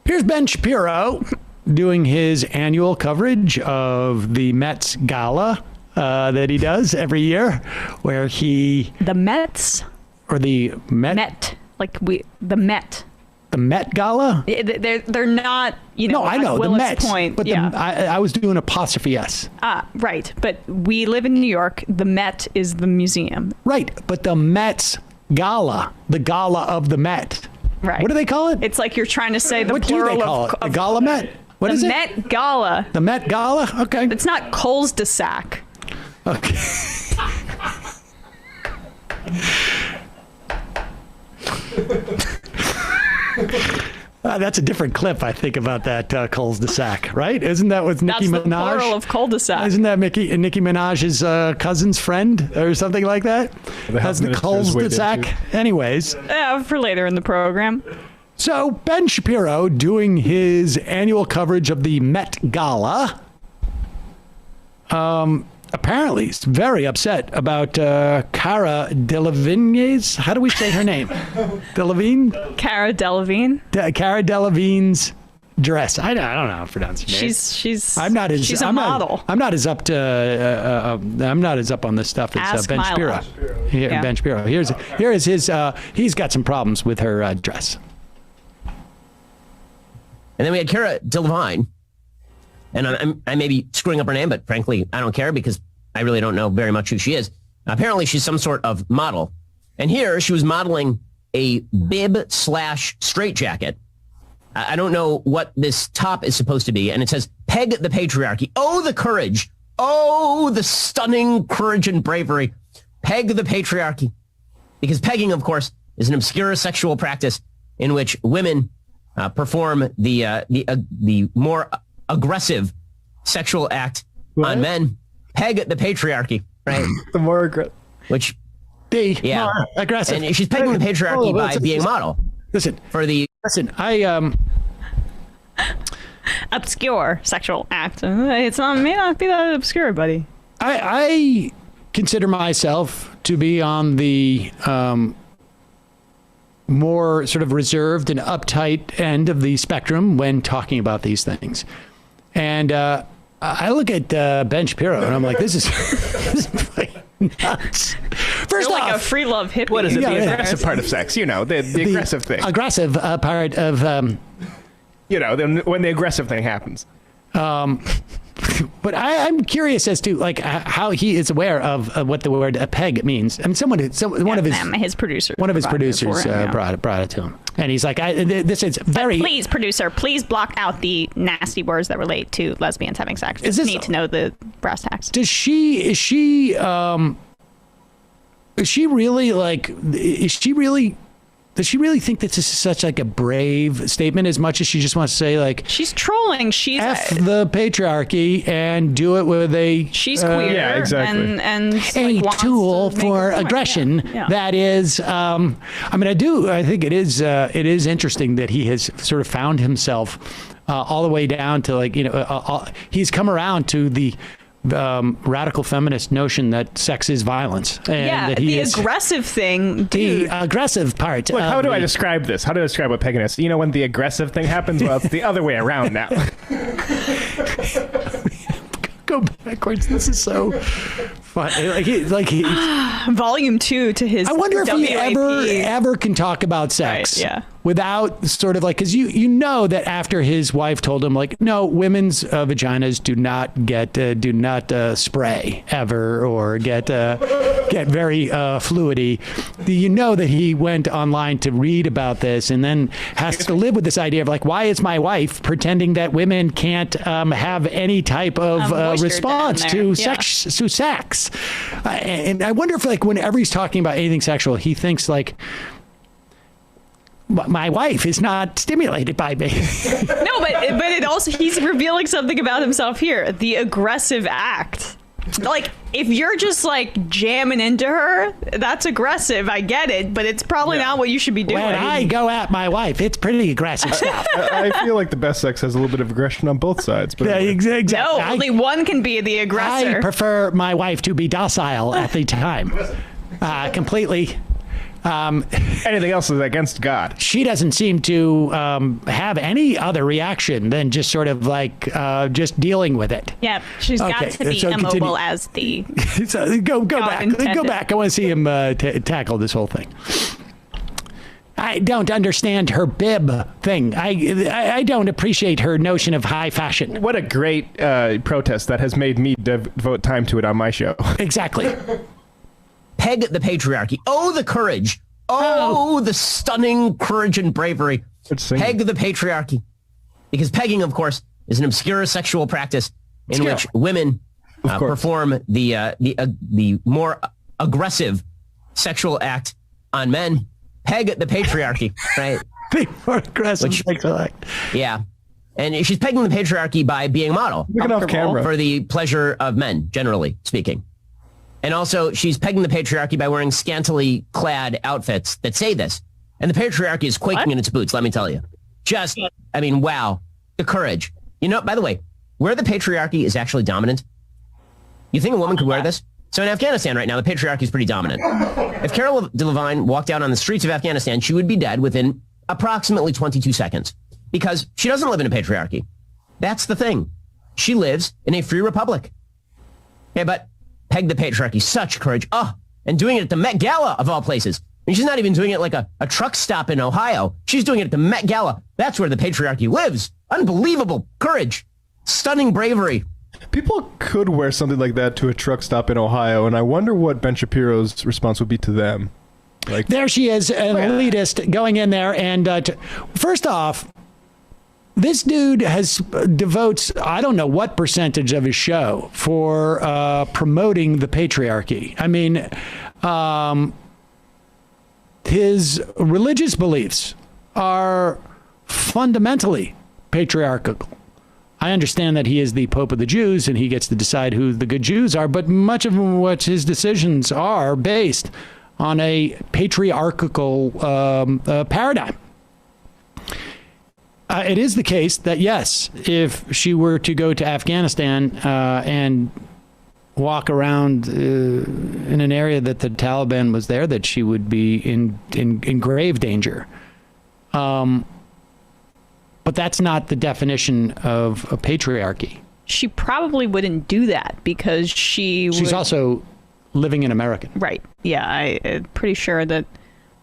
Here's Ben Shapiro doing his annual coverage of the Met Gala that he does every year, where he... The Mets? Or the Met. The Met. The Met Gala? They're not, No, I know, the Met. Point. But yeah. I was doing apostrophe S. Right. But we live in New York. The Met is the museum. Right. But the Met's Gala, the Gala of the Met. Right. What do they call it? It's like you're trying to say the what plural do they call it? The Gala Met? What is it? The Met Gala. The Met Gala? Okay. It's not Coles de Sac. Okay. That's a different clip, I think, about that Coles de Sac, right? Isn't that what Nicki Minaj? That's the plural of cul-de-sac. Isn't that Nicki Minaj's cousin's friend or something like that? That's the Coles de Sac. Anyways. For later in the program. So Ben Shapiro doing his annual coverage of the Met Gala. Apparently, he's very upset about Cara Delevingne's. How do we say her name? Delevingne? Cara Delevingne. Cara Delevingne's dress. I don't know how to pronounce her name. She's a model. I'm not as up on this stuff as Ben Shapiro. Yeah. Ben Shapiro. Here is his. He's got some problems with her dress. And then we had Cara Delevingne. And I may be screwing up her name, but frankly, I don't care because I really don't know very much who she is. Apparently, she's some sort of model. And here she was modeling a bib/straitjacket. I don't know what this top is supposed to be. And it says, "Peg the patriarchy." Oh, the courage. Oh, the stunning courage and bravery. Peg the patriarchy. Because pegging, of course, is an obscure sexual practice in which women perform the more aggressive sexual act on men. Peg the patriarchy, right? The more aggressive. Which, more aggressive. And she's pegging the patriarchy by being model. Listen, obscure sexual act. May not be that obscure, buddy. I consider myself to be on the more sort of reserved and uptight end of the spectrum when talking about these things. And I look at Ben Shapiro and I'm like, this is nuts. First You're off, like a free love hippie. What is it? The aggressive part of sex, the aggressive thing. Aggressive part of, when the aggressive thing happens. But I'm curious as to like how he is aware of what the word peg means. I mean, one of his producers brought it to him, and he's like, "This is very." Please, producer, please block out the nasty words that relate to lesbians having sex. Just need to know the brass tacks. Is she really? Does she really think that this is such like a brave statement as much as she just wants to say like she's trolling? She's F the patriarchy and do it with a she's queer. Yeah, exactly. And a tool for aggression. Yeah. That is. I think it is interesting that he has sort of found himself all the way down to like he's come around to the radical feminist notion that sex is violence. And that the aggressive thing, dude. The aggressive part. Look, how do I describe this? How do I describe what pegging is? When the aggressive thing happens, well, it's the other way around now. Go backwards. This is so fun. Volume 2 to his. I wonder if he WAP. ever can talk about sex. Right, yeah. Without sort of like, because you know that after his wife told him like, no, women's vaginas do not spray ever or get very fluidy. You know that he went online to read about this and then has to live with this idea of like, why is my wife pretending that women can't have any type of response to sex? And I wonder if like whenever he's talking about anything sexual, he thinks like, my wife is not stimulated by me. No, but it also, he's revealing something about himself here. The aggressive act. Like, if you're just like jamming into her, that's aggressive. I get it, but it's probably not what you should be doing. When I go at my wife, it's pretty aggressive stuff. I feel like the best sex has a little bit of aggression on both sides. But exactly. No, only one can be the aggressor. I prefer my wife to be docile at the time. Completely. Anything else is against God. She doesn't seem to have any other reaction than just sort of like just dealing with it. Yeah, she's got to be immobile continue. as the. So go back. intended. Go back. I want to see him tackle this whole thing. I don't understand her bib thing. I don't appreciate her notion of high fashion. What a great protest that has made me devote time to it on my show. Exactly. Peg the patriarchy. Oh, the courage. Oh, the stunning courage and bravery. Peg the patriarchy. Because pegging, of course, is an obscure sexual practice in which women perform the more aggressive sexual act on men. Peg the patriarchy, right? The more aggressive sexual act. Yeah. And she's pegging the patriarchy by being a model. Look off camera. For the pleasure of men, generally speaking. And also, she's pegging the patriarchy by wearing scantily clad outfits that say this. And the patriarchy is quaking in its boots, let me tell you. Wow. The courage. You know, by the way, where the patriarchy is actually dominant, you think a woman could wear this? So in Afghanistan right now, the patriarchy is pretty dominant. If Carol Delevingne walked out on the streets of Afghanistan, she would be dead within approximately 22 seconds because she doesn't live in a patriarchy. That's the thing. She lives in a free republic. Okay, but peg the patriarchy, such courage. Oh, and doing it at the Met Gala of all places. I mean, she's not even doing it like a truck stop in Ohio. She's doing it at the Met Gala. That's where the patriarchy lives. Unbelievable courage. Stunning bravery. People could wear something like that to a truck stop in Ohio, and I wonder what Ben Shapiro's response would be to them. Like, there she is, an elitist going in there. And first off, this dude devotes, I don't know what percentage of his show for promoting the patriarchy. I mean, his religious beliefs are fundamentally patriarchal. I understand that he is the Pope of the Jews and he gets to decide who the good Jews are, but much of what his decisions are based on a patriarchal paradigm. It is the case that, yes, if she were to go to Afghanistan and walk around in an area that the Taliban was there, that she would be in grave danger. But that's not the definition of a patriarchy. She probably wouldn't do that because she's also living in America. Right. Yeah, I'm pretty sure that,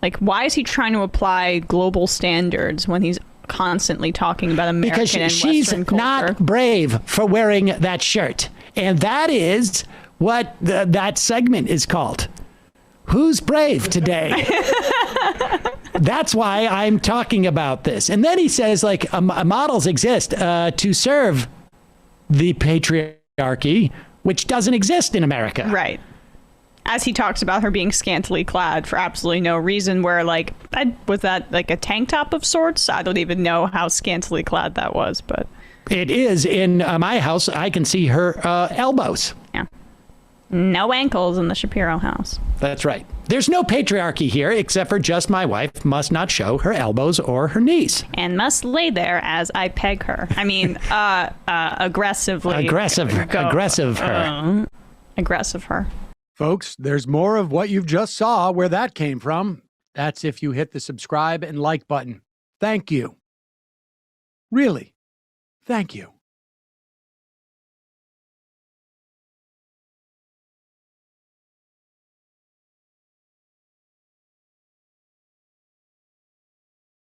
like, why is he trying to apply global standards when he's constantly talking about American because and she's Western culture? Not brave for wearing that shirt. And that is what that segment is called. Who's brave today? That's why I'm talking about this. And then he says, like, models exist to serve the patriarchy, which doesn't exist in America. Right. As he talks about her being scantily clad for absolutely no reason, where, like, was that like a tank top of sorts? I don't even know how scantily clad that was, but it is in my house. I can see her elbows. Yeah. No ankles in the Shapiro house. That's right. There's no patriarchy here, except for just my wife must not show her elbows or her knees. And must lay there as I peg her. I mean, aggressively. Aggressive her. Aggressive her. Folks, there's more of what you've just saw where that came from. That's if you hit the subscribe and like button. Thank you. Really, thank you.